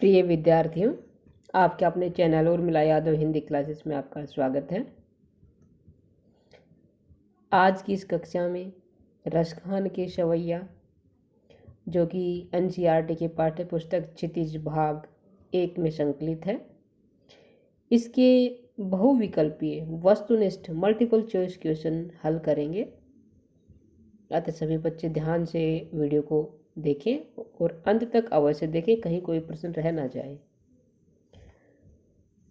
प्रिय विद्यार्थियों, आपके अपने चैनल उर्मिला यादव हिंदी क्लासेस में आपका स्वागत है। आज की इस कक्षा में रसखान के सवैया, जो कि एनसीईआरटी के पाठ्य पुस्तक क्षितिज भाग 1 में संकलित है, इसके बहुविकल्पीय वस्तुनिष्ठ मल्टीपल चॉइस क्वेश्चन हल करेंगे। अतः सभी बच्चे ध्यान से वीडियो को देखें और अंत तक अवश्य देखें, कहीं कोई प्रश्न रह ना जाए।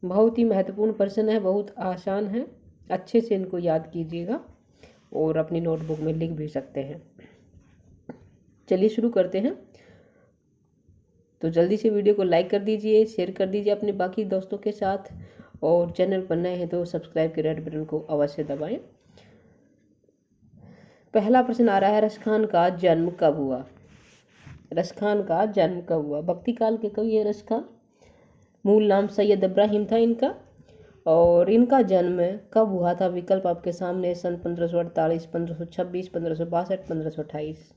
बहुत ही महत्वपूर्ण प्रश्न है, बहुत आसान है, अच्छे से इनको याद कीजिएगा और अपनी नोटबुक में लिख भी सकते हैं। चलिए शुरू करते हैं। तो जल्दी से वीडियो को लाइक कर दीजिए, शेयर कर दीजिए अपने बाकी दोस्तों के साथ, और चैनल पर नए हैं तो सब्सक्राइब के रेड बटन को अवश्य दबाएं। पहला प्रश्न आ रहा है, रसखान का जन्म कब हुआ? रसखान का जन्म कब हुआ? भक्ति काल के कवि है रसखान। मूल नाम सैयद इब्राहिम था इनका, और इनका जन्म कब हुआ था? विकल्प आपके सामने, सन 1548, 1526, 1562, 1528।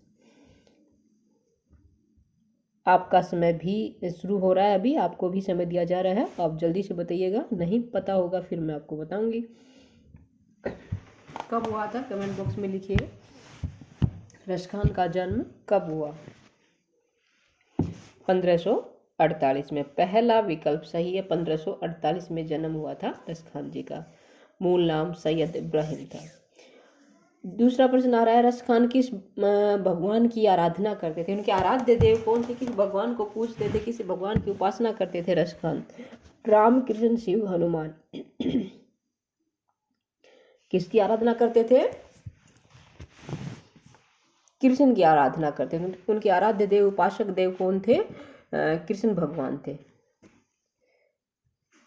आपका समय भी शुरू हो रहा है, अभी आपको भी समय दिया जा रहा है, आप जल्दी से बताइएगा। नहीं पता होगा फिर मैं आपको बताऊंगी कब हुआ था। कमेंट बॉक्स में लिखिए रसखान का जन्म कब हुआ। 1548 में। पहला विकल्प सही है, 1548 में जन्म हुआ था रसखान जी का। मूल नाम सैयद इब्राहिम था। दूसरा प्रश्न आ रहा है, रसखान किस भगवान की आराधना करते थे? उनके आराध्य देव कौन थे? किस भगवान को पूजते थे? किस भगवान की उपासना करते थे रसखान? राम, कृष्ण, शिव, हनुमान। किसकी आराधना करते थे? कृष्ण की आराधना करते थे। उनके आराध्य देव, उपासक देव कौन थे? कृष्ण भगवान थे।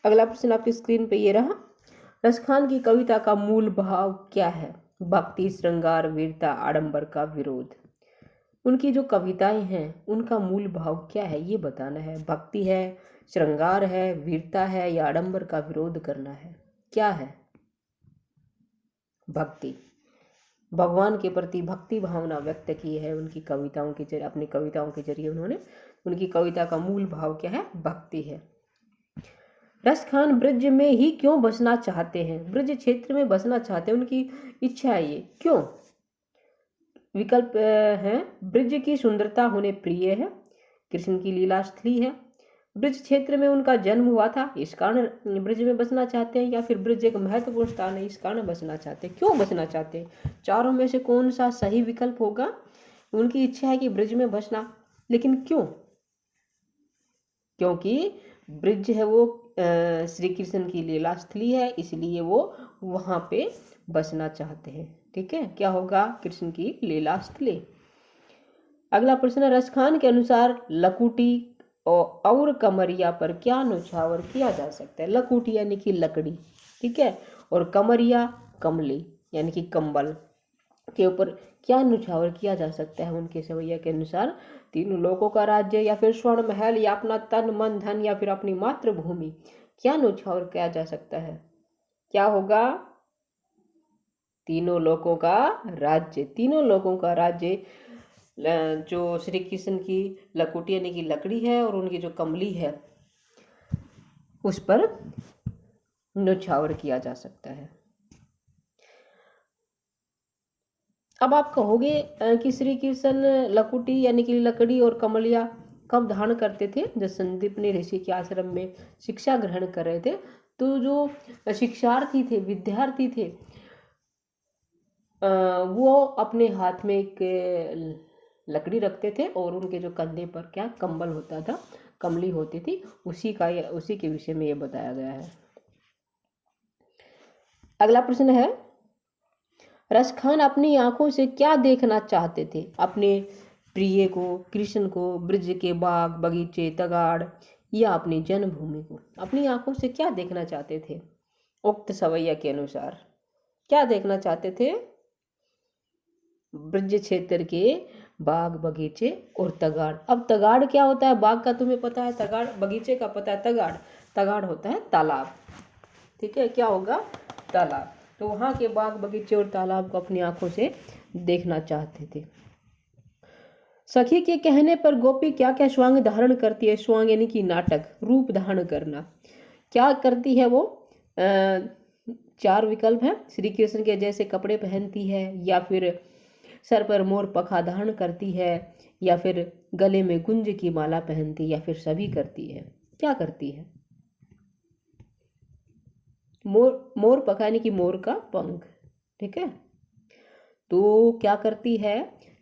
अगला प्रश्न आपकी स्क्रीन पे ये रहा, रसखान की कविता का मूल भाव क्या है? भक्ति, श्रृंगार, वीरता, आडंबर का विरोध। उनकी जो कविताएं हैं उनका मूल भाव क्या है ये बताना है। भक्ति है, श्रृंगार है, वीरता है, या आडंबर का विरोध करना है? क्या है? भक्ति। भगवान के प्रति भक्ति भावना व्यक्त की है उनकी कविताओं के जरिए, अपनी कविताओं के जरिए उन्होंने। उनकी कविता का मूल भाव क्या है? भक्ति है। रसखान ब्रज में ही क्यों बसना चाहते हैं? ब्रज क्षेत्र में बसना चाहते हैं, उनकी इच्छा है ये, क्यों? विकल्प है, ब्रज की सुंदरता होने प्रिय है, कृष्ण की लीला स्थली है, ब्रज क्षेत्र में उनका जन्म हुआ था इस कारण ब्रज में बसना चाहते हैं, या फिर ब्रज एक महत्वपूर्ण स्थान है इस कारण बसना चाहते हैं। क्यों बसना चाहते हैं? चारों में से कौन सा सही विकल्प होगा? उनकी इच्छा है कि ब्रज में बसना, लेकिन क्यों? क्योंकि ब्रज है वो श्री कृष्ण की लीला स्थली है, इसलिए वो वहां पे बसना चाहते हैं। ठीक है, क्या होगा? कृष्ण की लीला स्थली। अगला प्रश्न है, रसखान के अनुसार लकुटी और कमरिया पर क्या न्यौछावर किया जा सकता है? लकुटी यानी कि लकड़ी, ठीक है, और कमरिया कमली यानी कि कंबल के ऊपर क्या न्यौछावर किया जा सकता है उनके सवैया के अनुसार? तीनों लोगों का राज्य, या फिर स्वर्ण महल, या अपना तन मन धन, या फिर अपनी मातृभूमि। क्या न्यौछावर किया जा सकता है? क्या होगा? तीनों लोगों का राज्य। तीनों लोगों का राज्य, जो श्री कृष्ण की लकुटी यानी कि लकड़ी है और उनकी जो कमली है उस पर न्यौछावर किया जा सकता है। अब आप कहोगे कि श्री कृष्ण लकुटी यानी कि लकड़ी और कमलिया कब धारण करते थे? जब संदीपनी ऋषि के आश्रम में शिक्षा ग्रहण कर रहे थे, तो जो शिक्षार्थी थे, विद्यार्थी थे, वो अपने हाथ में एक लकड़ी रखते थे और उनके जो कंधे पर क्या कंबल होता था, कमली होती थी, उसी के विषय में ये बताया गया है। अगला प्रश्न है, रसखान अपनी आंखों से क्या देखना चाहते थे? अपने प्रिय को, कृष्ण को, ब्रज के बाग बगीचे, तगाड़, या अपनी जन्मभूमि को? अपनी आंखों से क्या देखना चाहते थे उक्त सवैया के अनुसार? क्या देखना चाहते थे? ब्रज क्षेत्र के बाग बगीचे और तगाड़। अब तगाड़ क्या होता है? बाग का तुम्हें पता है, तगाड़ बगीचे का पता है, तगाड़ तगाड़ होता है तालाब। ठीक है, क्या होगा? तालाब। तो वहां के बाग बगीचे और तालाब को अपनी आंखों से देखना चाहते थे। सखी के कहने पर गोपी क्या क्या स्वांग धारण करती है? स्वांग यानी कि नाटक, रूप धारण करना। क्या करती है वो? चार विकल्प है। श्री कृष्ण के जैसे कपड़े पहनती है, या फिर सर पर मोर पंखा धारण करती है, या फिर गले में गुंज की माला पहनती है, या फिर सभी करती है। क्या करती है? मोर पंखा यानी कि मोर का पंख, ठीक है। तो क्या करती है?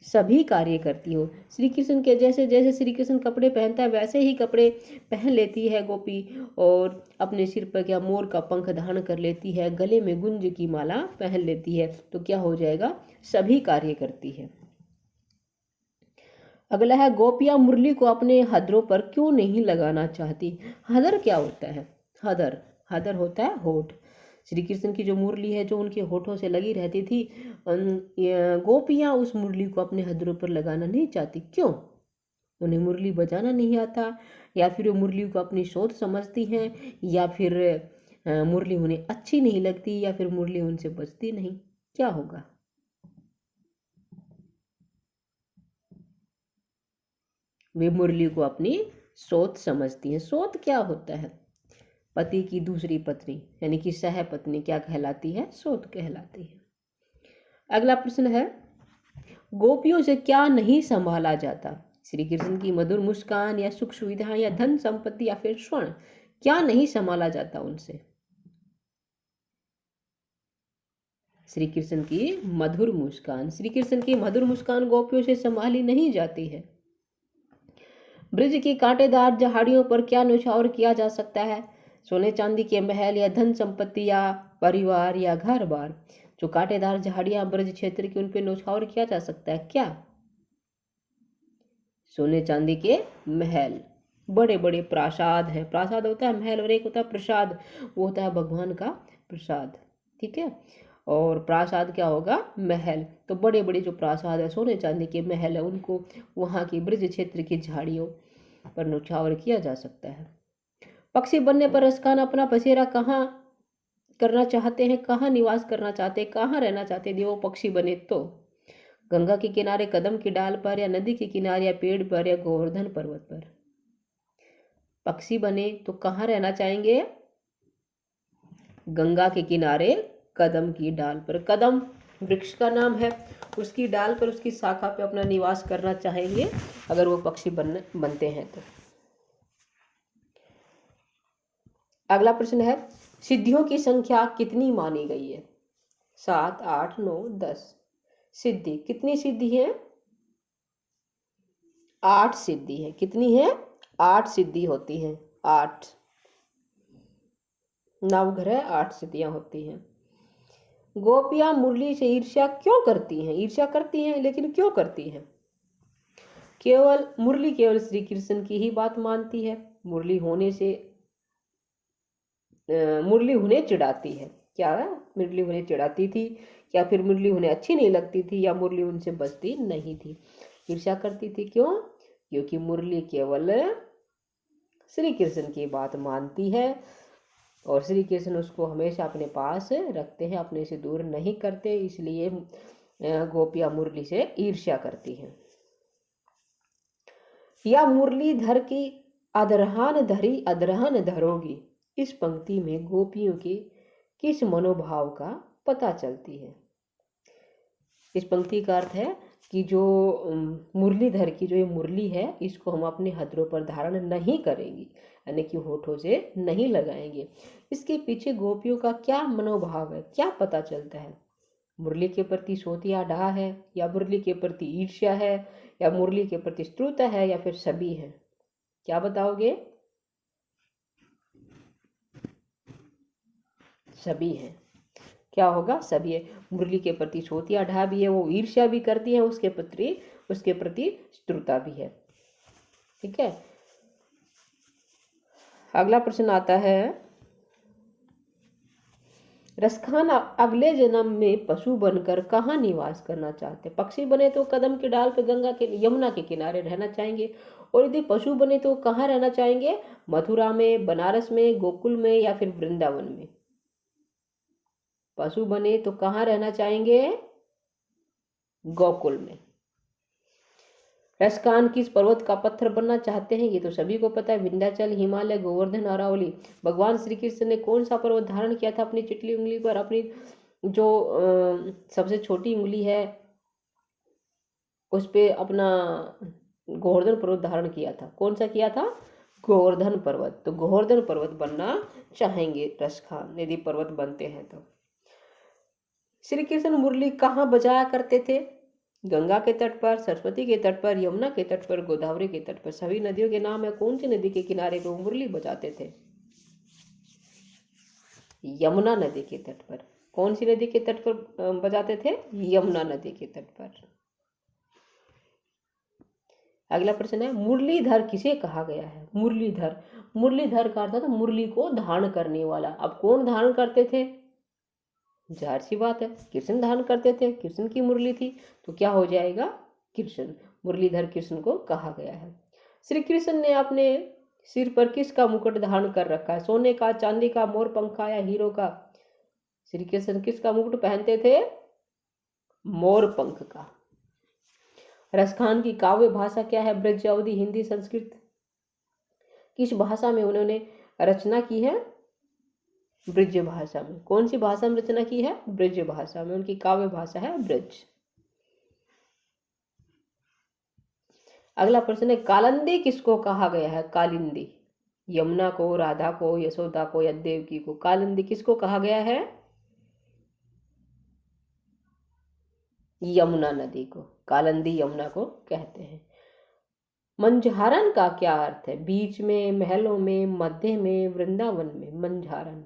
सभी कार्य करती हो। श्री कृष्ण के जैसे जैसे श्री कृष्ण कपड़े पहनता है वैसे ही कपड़े पहन लेती है गोपी, और अपने सिर पर क्या मोर का पंख धारण कर लेती है, गले में गुंज की माला पहन लेती है। तो क्या हो जाएगा? सभी कार्य करती है। अगला है, गोपियां मुरली को अपने हदरों पर क्यों नहीं लगाना चाहती? हदर क्या होता है? हदर हदर होता है होठ। श्री कृष्ण की जो मुरली है जो उनके होठों से लगी रहती थी, गोपियां उस मुरली को अपने हदरों पर लगाना नहीं चाहती। क्यों? उन्हें मुरली बजाना नहीं आता, या फिर वो मुरली को अपनी सोच समझती हैं, या फिर मुरली उन्हें अच्छी नहीं लगती, या फिर मुरली उनसे बजती नहीं। क्या होगा? वे मुरली को अपनी सोत समझती हैं। सोत क्या होता है? पति की दूसरी पत्नी यानी कि सह पत्नी क्या कहलाती है? सोत कहलाती है। अगला प्रश्न है, गोपियों से क्या नहीं संभाला जाता? श्री कृष्ण की मधुर मुस्कान, या सुख सुविधा, या धन संपत्ति, या फिर स्वर्ण। क्या नहीं संभाला जाता उनसे? श्री कृष्ण की मधुर मुस्कान। श्री कृष्ण की मधुर मुस्कान गोपियों से संभाली नहीं जाती है। ब्रिज की कांटेदार झाड़ियों पर क्या न्यौछावर किया जा सकता है? सोने चांदी के महल, या धन संपत्ति, या परिवार, या घर बार। जो कांटेदार झाड़ियां ब्रज क्षेत्र की, उन पर न्यौछावर किया जा सकता है। क्या? सोने चांदी के महल, बड़े बड़े प्रासाद हैं। प्रासाद होता है महल, और एक होता है प्रसाद, वो होता है भगवान का प्रसाद, ठीक है। और प्रासाद क्या होगा? महल। तो बड़े बड़े जो प्रासाद है, सोने चांदी के महल है, उनको वहाँ की ब्रज क्षेत्र की झाड़ियों पर न्यौछावर किया जा सकता है। पक्षी बनने पर रसखान अपना बसेरा कहाँ करना चाहते हैं? कहाँ निवास करना चाहते हैं? कहाँ रहना चाहते हैं? वो पक्षी बने तो गंगा के किनारे कदम की डाल पर, या नदी के किनारे, या पेड़ पर, या गोवर्धन पर्वत पर। पक्षी बने तो कहाँ रहना चाहेंगे? गंगा के किनारे कदम की डाल पर। कदम वृक्ष का नाम है, उसकी डाल पर, उसकी शाखा पे अपना निवास करना चाहेंगे अगर वो पक्षी बनते हैं तो। अगला प्रश्न है, सिद्धियों की संख्या कितनी मानी गई है? 7, 8, 9, 10। सिद्धि कितनी सिद्धि है? 8 सिद्धि है। कितनी है? 8 सिद्धि होती है। 8 नवग्रह 8 सिद्धियां होती हैं। गोपियां मुरली से ईर्ष्या क्यों करती हैं? ईर्ष्या करती हैं, लेकिन क्यों करती हैं? मुरली केवल श्री कृष्ण की ही बात मानती है। मुरली उन्हें चिढ़ाती है। क्या मुरली उन्हें चिढ़ाती थी, या फिर मुरली उन्हें अच्छी नहीं लगती थी, या मुरली उनसे बजती नहीं थी? ईर्ष्या करती थी। क्यों? क्योंकि मुरली केवल श्री कृष्ण की बात मानती है, और श्री कृष्ण उसको हमेशा अपने पास रखते हैं, अपने से दूर नहीं करते, इसलिए गोपियां मुरली से ईर्ष्या करती हैं। या मुरलीधर की अदरहान धरी अदरहन धरोगी, इस पंक्ति में गोपियों के किस मनोभाव का पता चलती है? इस पंक्ति का अर्थ है कि जो मुरलीधर की जो ये मुरली है, इसको हम अपने हथेलियों पर धारण नहीं करेंगे, यानी कि होठों से नहीं लगाएंगे। इसके पीछे गोपियों का क्या मनोभाव है, क्या पता चलता है? मुरली के प्रति सोतिया डाह है, या मुरली के प्रति ईर्ष्या है, या मुरली के प्रति स्तुता है, या फिर सभी है? क्या बताओगे? सभी है। क्या होगा? सभी है। मुरली के प्रति सोतिया ढा भी है, वो ईर्ष्या भी करती है, उसके प्रति स्तुता भी है, ठीक है। अगला प्रश्न आता है, रसखान अगले जन्म में पशु बनकर कहाँ निवास करना चाहते? पक्षी बने तो कदम के डाल पे गंगा के यमुना के किनारे रहना चाहेंगे, और यदि पशु बने तो कहाँ रहना चाहेंगे? मथुरा में, बनारस में, गोकुल में, या फिर वृंदावन में? पशु बने तो कहाँ रहना चाहेंगे? गोकुल में। रसखान किस पर्वत का पत्थर बनना चाहते हैं? ये तो सभी को पता है, विंध्याचल, हिमालय, गोवर्धन, अरावली। भगवान श्री कृष्ण ने कौन सा पर्वत धारण किया था अपनी चिटली उंगली पर? अपनी जो सबसे छोटी उंगली है उस पे अपना गोवर्धन पर्वत धारण किया था। कौन सा किया था? गोवर्धन पर्वत। तो गोवर्धन पर्वत बनना चाहेंगे रसखान यदि पर्वत बनते हैं तो। श्री कृष्ण मुरली कहाँ बजाया करते थे? गंगा के तट पर, सरस्वती के तट पर, यमुना के तट पर, गोदावरी के तट पर। सभी नदियों के नाम है, कौन सी नदी के किनारे पर मुरली बजाते थे? यमुना नदी के तट पर। कौन सी नदी के तट पर बजाते थे? यमुना नदी के तट पर। अगला प्रश्न है, मुरलीधर किसे कहा गया है? मुरलीधर, मुरलीधर का अर्थ था मुरली को धारण करने वाला। अब कौन धारण करते थे? जाहिर सी बात है कृष्ण धारण करते थे, कृष्ण की मुरली थी, तो क्या हो जाएगा? कृष्ण। मुरलीधर कृष्ण को कहा गया है। श्री कृष्ण ने अपने सिर पर किसका मुकुट धारण कर रखा है? सोने का, चांदी का, मोर पंखा या हीरो का? श्री कृष्ण किसका मुकुट पहनते थे? मोर पंख का। रसखान की काव्य भाषा क्या है? ब्रज, अवधी, हिंदी, संस्कृत? किस भाषा में उन्होंने रचना की है? ब्रज भाषा में। कौन सी भाषा में रचना की है? ब्रज भाषा में। उनकी काव्य भाषा है ब्रज। अगला प्रश्न है, कालिंदी किसको कहा गया है? कालिंदी, यमुना को, राधा को, यशोदा को या देवकी को? कालिंदी किसको कहा गया है? यमुना नदी को कालिंदी यमुना को कहते हैं। मंझारन का क्या अर्थ है? बीच में, महलों में, मध्य में, वृंदावन में? मंझारन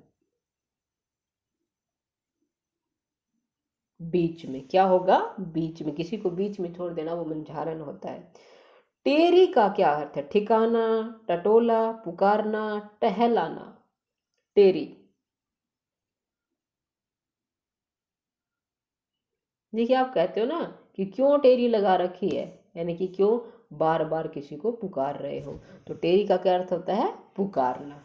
बीच में। क्या होगा? बीच में। किसी को बीच में छोड़ देना वो मंझारन होता है। टेरी का क्या अर्थ है? ठिकाना, टटोला, पुकारना, टहलाना? टेरी, देखिए आप कहते हो ना कि क्यों टेरी लगा रखी है, यानी कि क्यों बार बार किसी को पुकार रहे हो, तो टेरी का क्या अर्थ होता है? पुकारना।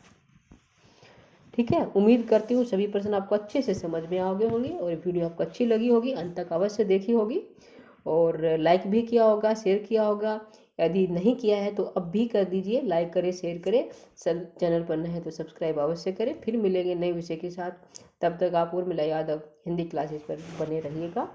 ठीक है, उम्मीद करती हूँ सभी प्रश्न आपको अच्छे से समझ में आ गए होंगे और वीडियो आपको अच्छी लगी होगी, अंत तक अवश्य देखी होगी और लाइक भी किया होगा, शेयर किया होगा। यदि नहीं किया है तो अब भी कर दीजिए, लाइक करें, शेयर करें। चैनल पर नए हैं तो सब्सक्राइब अवश्य करें। फिर मिलेंगे नए विषय के साथ, तब तक आप उर्मिला यादव हिंदी क्लासेस पर बने रहिएगा।